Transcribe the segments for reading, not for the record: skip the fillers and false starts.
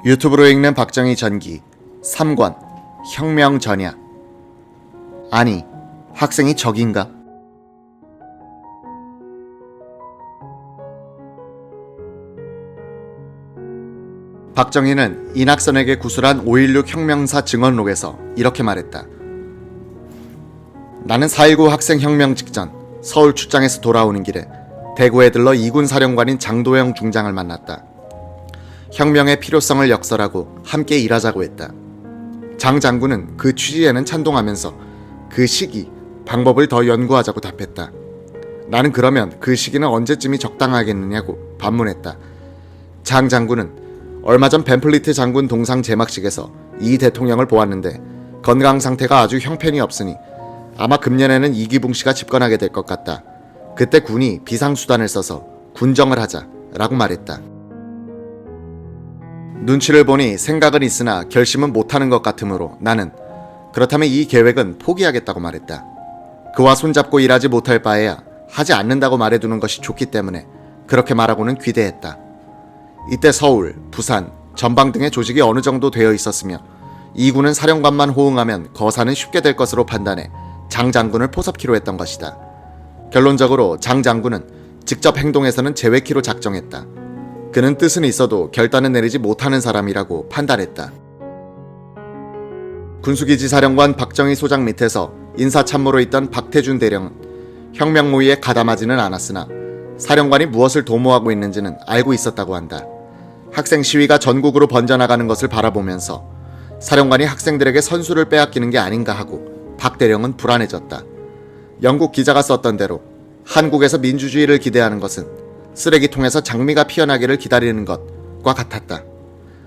유튜브로 읽는 박정희 전기 3권 혁명 전야. 아니, 학생이 적인가? 박정희는 이낙선에게 구술한 5.16 혁명사 증언록에서 이렇게 말했다. 나는 4.19 학생혁명 직전 서울 출장에서 돌아오는 길에 대구에 들러 이군 사령관인 장도영 중장을 만났다. 혁명의 필요성을 역설하고 함께 일하자고 했다. 장 장군은 그 취지에는 찬동하면서 그 시기, 방법을 더 연구하자고 답했다. 나는 그러면 그 시기는 언제쯤이 적당하겠느냐고 반문했다. 장 장군은 얼마 전 벤플리트 장군 동상 제막식에서 이 대통령을 보았는데 건강 상태가 아주 형편이 없으니 아마 금년에는 이기붕 씨가 집권하게 될 것 같다. 그때 군이 비상수단을 써서 군정을 하자라고 말했다. 눈치를 보니 생각은 있으나 결심은 못하는 것 같으므로 나는 그렇다면 이 계획은 포기하겠다고 말했다. 그와 손잡고 일하지 못할 바에야 하지 않는다고 말해두는 것이 좋기 때문에 그렇게 말하고는 귀대했다. 이때 서울, 부산, 전방 등의 조직이 어느 정도 되어 있었으며 이군은 사령관만 호응하면 거사는 쉽게 될 것으로 판단해 장 장군을 포섭키로 했던 것이다. 결론적으로 장 장군은 직접 행동에서는 제외키로 작정했다. 그는 뜻은 있어도 결단은 내리지 못하는 사람이라고 판단했다. 군수기지 사령관 박정희 소장 밑에서 인사참모로 있던 박태준 대령은 혁명 모의에 가담하지는 않았으나 사령관이 무엇을 도모하고 있는지는 알고 있었다고 한다. 학생 시위가 전국으로 번져나가는 것을 바라보면서 사령관이 학생들에게 선수를 빼앗기는 게 아닌가 하고 박 대령은 불안해졌다. 영국 기자가 썼던 대로 한국에서 민주주의를 기대하는 것은 쓰레기통에서 장미가 피어나기를 기다리는 것과 같았다.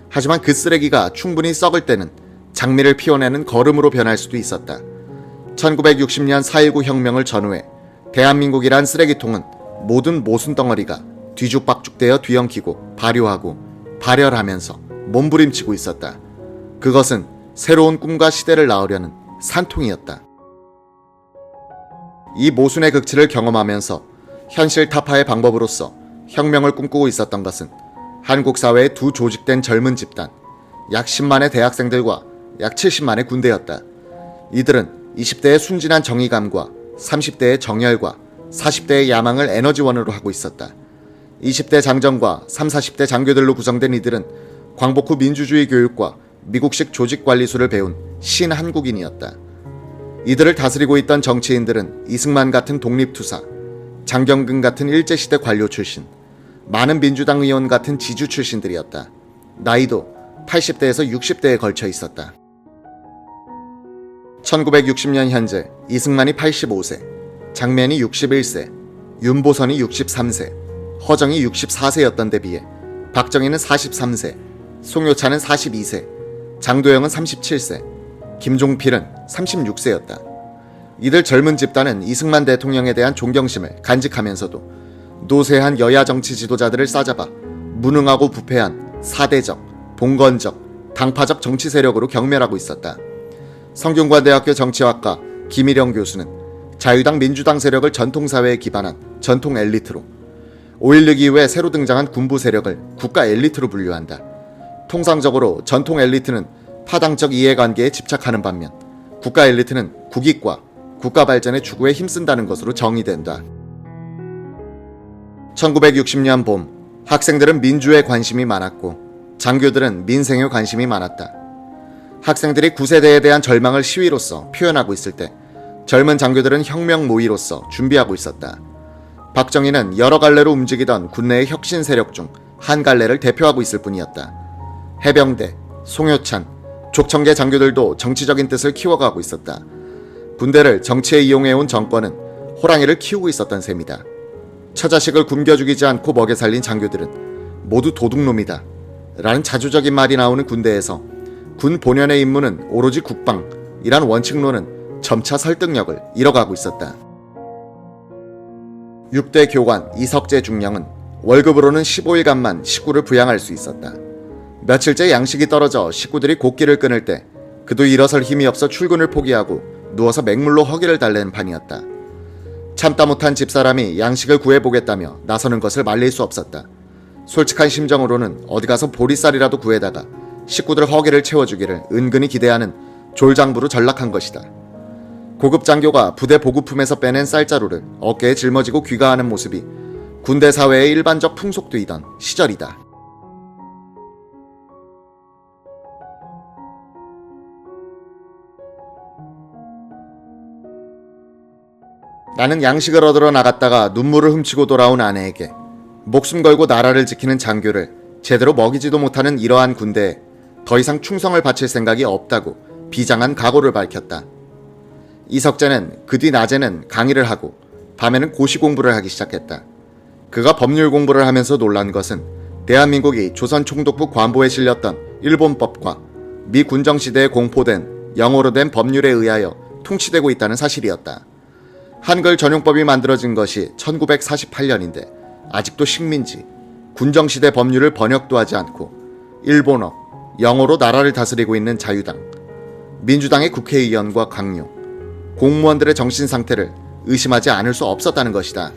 하지만 그 쓰레기가 충분히 썩을 때는 장미를 피워내는 거름으로 변할 수도 있었다. 1960년 4.19 혁명을 전후해 대한민국이란 쓰레기통은 모든 모순덩어리가 뒤죽박죽되어 뒤엉키고 발효하고 발열하면서 몸부림치고 있었다. 그것은 새로운 꿈과 시대를 낳으려는 산통이었다. 이 모순의 극치를 경험하면서 현실 타파의 방법으로서 혁명을 꿈꾸고 있었던 것은 한국 사회의 두 조직된 젊은 집단, 약 10만의 대학생들과 약 70만의 군대였다. 이들은 20대의 순진한 정의감과 30대의 정열과 40대의 야망을 에너지원으로 하고 있었다. 20대 장정과 30, 40대 장교들로 구성된 이들은 광복 후 민주주의 교육과 미국식 조직관리술을 배운 신한국인이었다. 이들을 다스리고 있던 정치인들은 이승만 같은 독립투사, 장경근 같은 일제시대 관료 출신, 많은 민주당 의원 같은 지주 출신들이었다. 나이도 80대에서 60대에 걸쳐 있었다. 1960년 현재 이승만이 85세, 장면이 61세, 윤보선이 63세, 허정이 64세였던 데 비해 박정희는 43세, 송효찬은 42세, 장도영은 37세, 김종필은 36세였다. 이들 젊은 집단은 이승만 대통령에 대한 존경심을 간직하면서도 노쇠한 여야 정치 지도자들을 싸잡아 무능하고 부패한 사대적, 봉건적, 당파적 정치 세력으로 경멸하고 있었다. 성균관대학교 정치학과 김일영 교수는 자유당 민주당 세력을 전통사회에 기반한 전통 엘리트로, 5.16 이후에 새로 등장한 군부 세력을 국가 엘리트로 분류한다. 통상적으로 전통 엘리트는 파당적 이해관계에 집착하는 반면 국가 엘리트는 국익과 국가 발전의 추구에 힘쓴다는 것으로 정의된다. 1960년 봄, 학생들은 민주에 관심이 많았고 장교들은 민생에 관심이 많았다. 학생들이 구세대에 대한 절망을 시위로서 표현하고 있을 때 젊은 장교들은 혁명 모의로서 준비하고 있었다. 박정희는 여러 갈래로 움직이던 군내의 혁신 세력 중 한 갈래를 대표하고 있을 뿐이었다. 해병대, 송효찬, 족청계 장교들도 정치적인 뜻을 키워가고 있었다. 군대를 정치에 이용해온 정권은 호랑이를 키우고 있었던 셈이다. 처자식을 굶겨 죽이지 않고 먹여 살린 장교들은 모두 도둑놈이다 라는 자주적인 말이 나오는 군대에서 군 본연의 임무는 오로지 국방이란 원칙론은 점차 설득력을 잃어가고 있었다. 6대 교관 이석재 중령은 월급으로는 15일간만 식구를 부양할 수 있었다. 며칠째 양식이 떨어져 식구들이 곡기를 끊을 때 그도 일어설 힘이 없어 출근을 포기하고 누워서 맹물로 허기를 달래는 판이었다. 참다 못한 집사람이 양식을 구해보겠다며 나서는 것을 말릴 수 없었다. 솔직한 심정으로는 어디 가서 보리쌀이라도 구해다가 식구들 허기를 채워주기를 은근히 기대하는 졸장부로 전락한 것이다. 고급 장교가 부대 보급품에서 빼낸 쌀자루를 어깨에 짊어지고 귀가하는 모습이 군대 사회의 일반적 풍속되이던 시절이다. 나는 양식을 얻으러 나갔다가 눈물을 훔치고 돌아온 아내에게 목숨 걸고 나라를 지키는 장교를 제대로 먹이지도 못하는 이러한 군대에 더 이상 충성을 바칠 생각이 없다고 비장한 각오를 밝혔다. 이석재는 그 뒤 낮에는 강의를 하고 밤에는 고시 공부를 하기 시작했다. 그가 법률 공부를 하면서 놀란 것은 대한민국이 조선 총독부 관보에 실렸던 일본법과 미 군정시대에 공포된 영어로 된 법률에 의하여 통치되고 있다는 사실이었다. 한글 전용법이 만들어진 것이 1948년인데 아직도 식민지, 군정시대 법률을 번역도 하지 않고 일본어, 영어로 나라를 다스리고 있는 자유당, 민주당의 국회의원과 강요, 공무원들의 정신상태를 의심하지 않을 수 없었다는 것이다.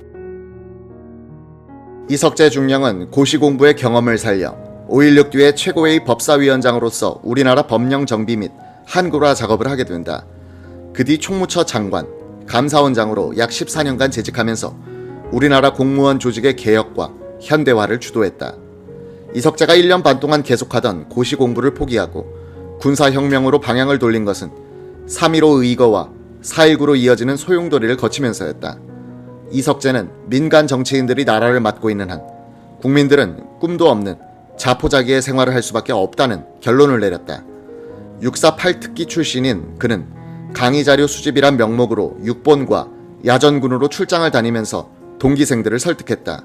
이석재 중령은 고시 공부의 경험을 살려 5.16 뒤에 최고의 법사위원장으로서 우리나라 법령 정비 및 한글화 작업을 하게 된다. 그 뒤 총무처 장관, 감사원장으로 약 14년간 재직하면서 우리나라 공무원 조직의 개혁과 현대화를 주도했다. 이석재가 1년 반 동안 계속하던 고시 공부를 포기하고 군사혁명으로 방향을 돌린 것은 3.15 의거와 4.19로 이어지는 소용돌이를 거치면서였다. 이석재는 민간 정치인들이 나라를 맡고 있는 한 국민들은 꿈도 없는 자포자기의 생활을 할 수밖에 없다는 결론을 내렸다. 648 특기 출신인 그는 강의자료 수집이란 명목으로 육본과 야전군으로 출장을 다니면서 동기생들을 설득했다.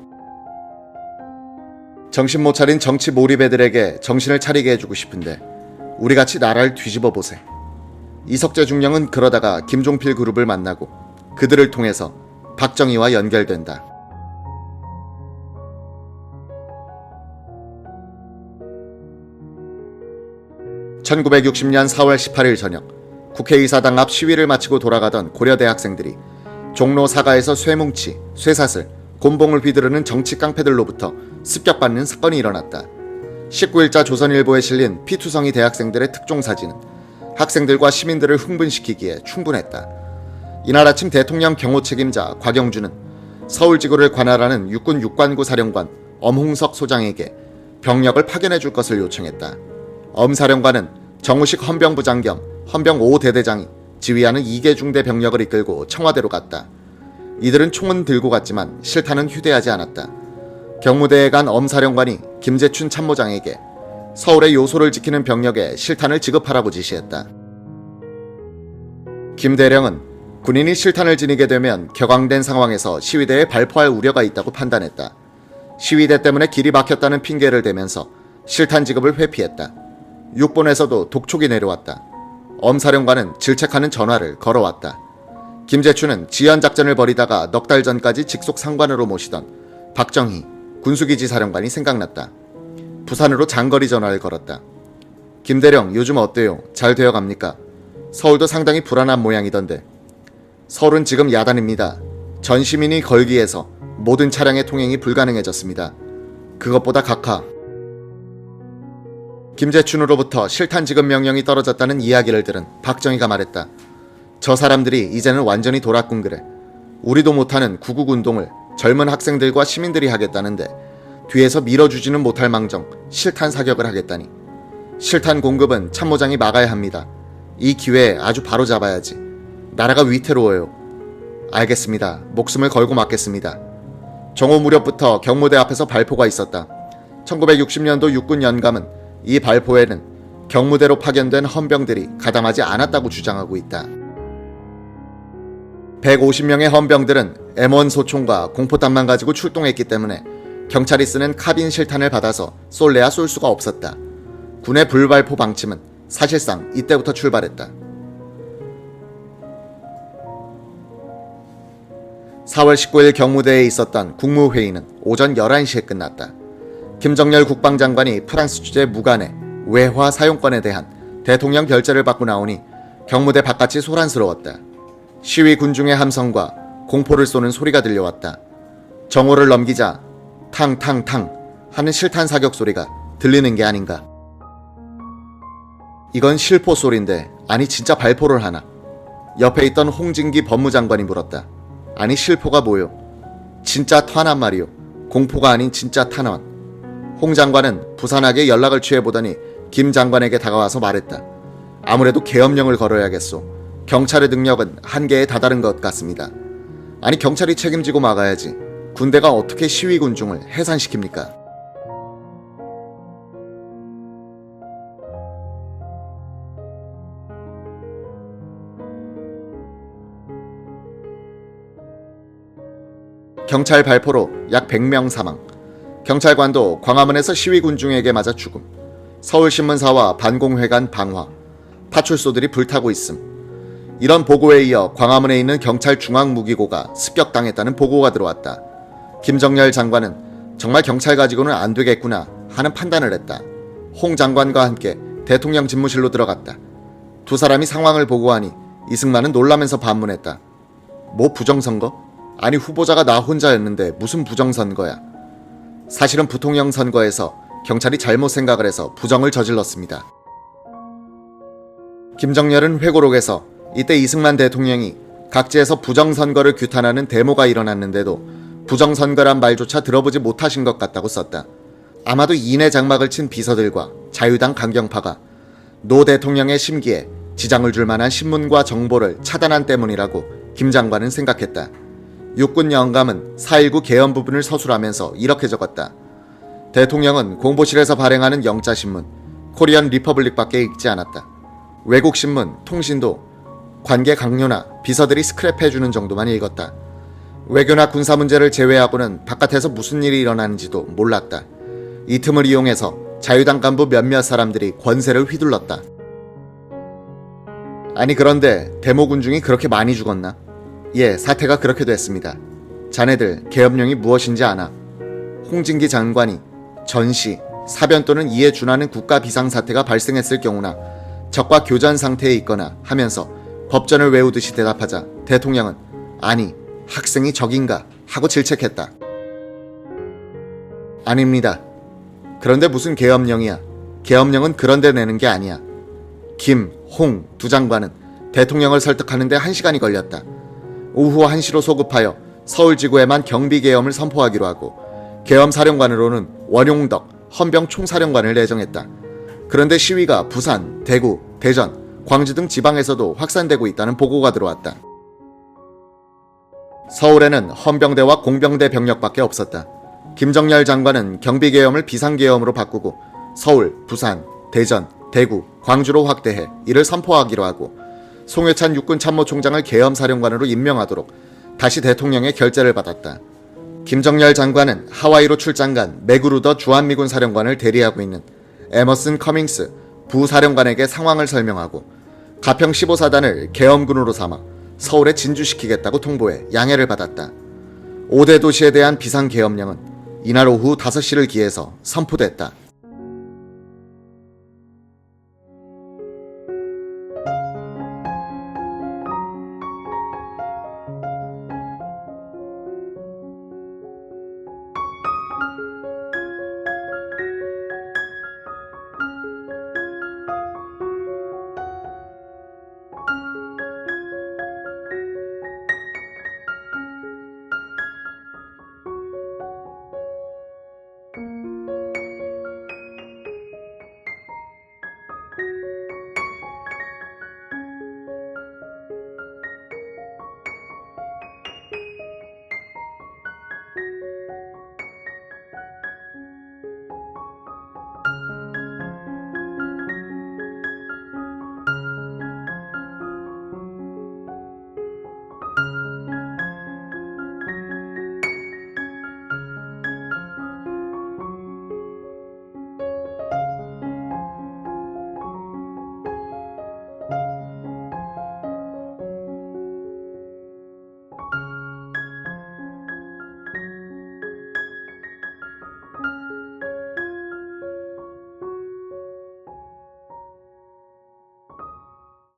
정신 못 차린 정치 몰입애들에게 정신을 차리게 해주고 싶은데 우리같이 나라를 뒤집어 보세. 이석재 중령은 그러다가 김종필 그룹을 만나고 그들을 통해서 박정희와 연결된다. (1960년 4월 18일) 저녁 국회의사당 앞 시위를 마치고 돌아가던 고려대 학생들이 종로 사가에서 쇠뭉치, 쇠사슬, 곤봉을 휘두르는 정치 깡패들로부터 습격받는 사건이 일어났다. 19일자 조선일보에 실린 피투성이 대학생들의 특종사진은 학생들과 시민들을 흥분시키기에 충분했다. 이날 아침 대통령 경호 책임자 곽영주는 서울지구를 관할하는 육군 육관구 사령관 엄홍석 소장에게 병력을 파견해 줄 것을 요청했다. 엄 사령관은 정우식 헌병부장 겸 헌병 5대대장이 지휘하는 2개 중대 병력을 이끌고 청와대로 갔다. 이들은 총은 들고 갔지만 실탄은 휴대하지 않았다. 경무대에 간 엄 사령관이 김재춘 참모장에게 서울의 요소를 지키는 병력에 실탄을 지급하라고 지시했다. 김 대령은 군인이 실탄을 지니게 되면 격앙된 상황에서 시위대에 발포할 우려가 있다고 판단했다. 시위대 때문에 길이 막혔다는 핑계를 대면서 실탄 지급을 회피했다. 육본에서도 독촉이 내려왔다. 엄 사령관은 질책하는 전화를 걸어왔다. 김재춘은 지연작전을 벌이다가 넉 달 전까지 직속 상관으로 모시던 박정희 군수기지 사령관이 생각났다. 부산으로 장거리 전화를 걸었다. 김대령 요즘 어때요? 잘 되어갑니까? 서울도 상당히 불안한 모양이던데. 서울은 지금 야단입니다. 전 시민이 걸기에서 모든 차량의 통행이 불가능해졌습니다. 그것보다 각하. 김재춘으로부터 실탄 지급 명령이 떨어졌다는 이야기를 들은 박정희가 말했다. 저 사람들이 이제는 완전히 돌았군 그래. 우리도 못하는 구국운동을 젊은 학생들과 시민들이 하겠다는데 뒤에서 밀어주지는 못할 망정 실탄 사격을 하겠다니. 실탄 공급은 참모장이 막아야 합니다. 이 기회에 아주 바로 잡아야지. 나라가 위태로워요. 알겠습니다. 목숨을 걸고 막겠습니다. 정오 무렵부터 경무대 앞에서 발포가 있었다. 1960년도 육군 연감은 이 발포에는 경무대로 파견된 헌병들이 가담하지 않았다고 주장하고 있다. 150명의 헌병들은 M1 소총과 공포탄만 가지고 출동했기 때문에 경찰이 쓰는 카빈 실탄을 받아서 쏠래야 쏠 수가 없었다. 군의 불발포 방침은 사실상 이때부터 출발했다. 4월 19일 경무대에 있었던 국무회의는 오전 11시에 끝났다. 김정열 국방장관이 프랑스 주재 무관의 외화 사용권에 대한 대통령 결재를 받고 나오니 경무대 바깥이 소란스러웠다. 시위 군중의 함성과 공포를 쏘는 소리가 들려왔다. 정오를 넘기자 탕탕탕 하는 실탄 사격 소리가 들리는 게 아닌가. 이건 실포 소리인데 아니 진짜 발포를 하나? 옆에 있던 홍진기 법무장관이 물었다. 아니 실포가 뭐요? 진짜 탄환 말이요. 공포가 아닌 진짜 탄환. 홍 장관은 부산하게 연락을 취해보더니 김 장관에게 다가와서 말했다. 아무래도 계엄령을 걸어야겠소. 경찰의 능력은 한계에 다다른 것 같습니다. 아니 경찰이 책임지고 막아야지. 군대가 어떻게 시위군중을 해산시킵니까? 경찰 발포로 약 100명 사망. 경찰관도 광화문에서 시위군중에게 맞아 죽음. 서울신문사와 반공회관 방화. 파출소들이 불타고 있음. 이런 보고에 이어 광화문에 있는 경찰 중앙무기고가 습격당했다는 보고가 들어왔다. 김정열 장관은 정말 경찰 가지고는 안 되겠구나 하는 판단을 했다. 홍 장관과 함께 대통령 집무실로 들어갔다. 두 사람이 상황을 보고하니 이승만은 놀라면서 반문했다. 뭐 부정선거? 아니 후보자가 나 혼자였는데 무슨 부정선거야. 사실은 부통령 선거에서 경찰이 잘못 생각을 해서 부정을 저질렀습니다. 김정열은 회고록에서 이때 이승만 대통령이 각지에서 부정선거를 규탄하는 데모가 일어났는데도 부정선거란 말조차 들어보지 못하신 것 같다고 썼다. 아마도 이내 장막을 친 비서들과 자유당 강경파가 노 대통령의 심기에 지장을 줄 만한 신문과 정보를 차단한 때문이라고 김 장관은 생각했다. 육군 영감은 4.19 개헌 부분을 서술하면서 이렇게 적었다. 대통령은 공보실에서 발행하는 영자신문 코리안 리퍼블릭밖에 읽지 않았다. 외국 신문, 통신도 관계 강요나 비서들이 스크랩해주는 정도만 읽었다. 외교나 군사 문제를 제외하고는 바깥에서 무슨 일이 일어나는지도 몰랐다. 이 틈을 이용해서 자유당 간부 몇몇 사람들이 권세를 휘둘렀다. 아니 그런데 데모군중이 그렇게 많이 죽었나? 예, 사태가 그렇게 됐습니다. 자네들 계엄령이 무엇인지 아나? 홍진기 장관이 전시, 사변 또는 이에 준하는 국가 비상사태가 발생했을 경우나 적과 교전 상태에 있거나 하면서 법전을 외우듯이 대답하자 대통령은 아니 학생이 적인가 하고 질책했다. 아닙니다. 그런데 무슨 계엄령이야. 계엄령은 그런데 내는 게 아니야. 김, 홍 두 장관은 대통령을 설득하는데 1시간이 걸렸다. 오후 1시로 소급하여 서울지구에만 경비계엄을 선포하기로 하고 계엄사령관으로는 원용덕 헌병총사령관을 내정했다. 그런데 시위가 부산, 대구, 대전, 광주 등 지방에서도 확산되고 있다는 보고가 들어왔다. 서울에는 헌병대와 공병대 병력밖에 없었다. 김정열 장관은 경비계엄을 비상계엄으로 바꾸고 서울, 부산, 대전, 대구, 광주로 확대해 이를 선포하기로 하고 송회찬 육군참모총장을 계엄사령관으로 임명하도록 다시 대통령의 결재를 받았다. 김정열 장관은 하와이로 출장 간 맥그루더 주한미군 사령관을 대리하고 있는 에머슨 커밍스 부사령관에게 상황을 설명하고 가평 15사단을 계엄군으로 삼아 서울에 진주시키겠다고 통보해 양해를 받았다. 5대 도시에 대한 비상계엄령은 이날 오후 5시를 기해서 선포됐다.